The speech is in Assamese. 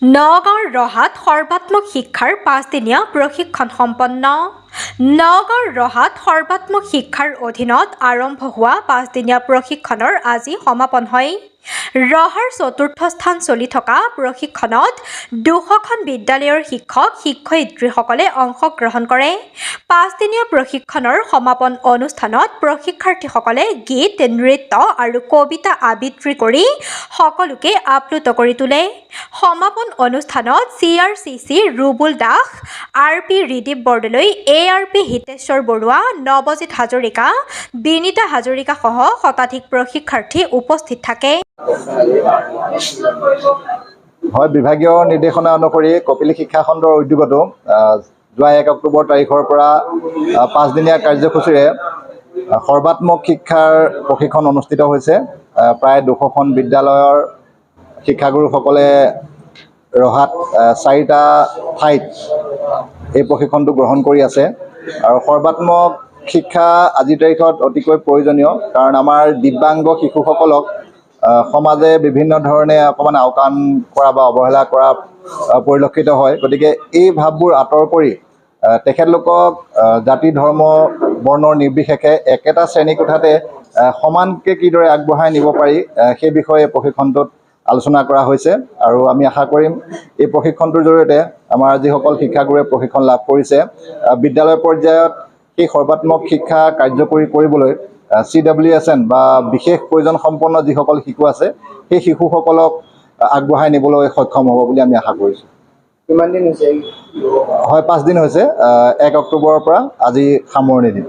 নগাঁৱৰ ৰহাত সৰ্বাত্মক শিক্ষাৰ 5দিনীয়া প্ৰশিক্ষণ সম্পন্ন। নগাঁৱৰ ৰহাত সৰ্বাত্মক শিক্ষাৰ অধীনত আৰম্ভ হোৱা 5দিনীয়া প্ৰশিক্ষণৰ আজি সমাপন হয়। ৰহাৰ চতুৰ্থ স্থান চলি থকা প্ৰশিক্ষণত 200খন বিদ্যালয়ৰ শিক্ষক-শিক্ষয়িত্ৰীসকলে অংশগ্ৰহণ কৰে। 5দিনীয়া প্ৰশিক্ষণৰ সমাপন অনুষ্ঠানত প্ৰশিক্ষাৰ্থীসকলে গীত, নৃত্য আৰু কবিতা আবৃত্তি কৰি সকলোকে আপ্লুত কৰি তোলে। সমাপন অনুষ্ঠানত CRCC Rubul Das, RP Ridip Bordoloi, ARP Hiteswar Barua, Nabajit Hazarika, Binita Hazarika সহ শতাধিক প্ৰশিক্ষাৰ্থী উপস্থিত থাকে। হয়, বিভাগীয় নিৰ্দেশনা অনুসৰি কপিলী শিক্ষা খণ্ডৰ উদ্যোগতো যোৱা 1 অক্টোবৰ তাৰিখৰ পৰা 5দিনীয়া কাৰ্যসূচীৰে সৰ্বাত্মক শিক্ষাৰ প্ৰশিক্ষণ অনুষ্ঠিত হৈছে। প্ৰায় 200খন বিদ্যালয়ৰ শিক্ষাগুৰুসকলে ৰহাত 4টা ঠাইত এই প্ৰশিক্ষণটো গ্ৰহণ কৰি আছে। আৰু সৰ্বাত্মক শিক্ষা আজিৰ তাৰিখত অতিকৈ প্ৰয়োজনীয়, কাৰণ আমাৰ দিব্যাংগ শিশুসকলক সমাজে বিভিন্ন ধৰণে অকণমান আওকাণ কৰা বা অৱহেলা কৰা পৰিলক্ষিত হয়। গতিকে এই ভাৱবোৰ আঁতৰ কৰি তেখেতলোকক জাতি, ধৰ্ম, বৰ্ণৰ নিৰ্বিশেষে একেটা শ্ৰেণীকোঠাতে সমানকৈ কিদৰে আগবঢ়াই নিব পাৰি সেই বিষয়ে প্ৰশিক্ষণটোত আলোচনা কৰা হৈছে। আৰু আমি আশা কৰিম এই প্ৰশিক্ষণটোৰ জৰিয়তে আমাৰ যিসকল শিক্ষাগুৰুৱে প্ৰশিক্ষণ লাভ কৰিছে, বিদ্যালয় পৰ্যায়ত সেই সৰ্বাত্মক শিক্ষা কাৰ্যকৰী কৰিবলৈ CWSN বা বিশেষ প্ৰয়োজন সম্পন্ন যিসকল শিশু আছে সেই শিশুসকলক আগবঢ়াই নিবলৈ সক্ষম হ'ব বুলি আমি আশা কৰিছোঁ। কিমান দিন হৈছে? হয়, 5 দিন হৈছে। 1 অক্টোবৰৰ পৰা আজি সামৰণি দিন।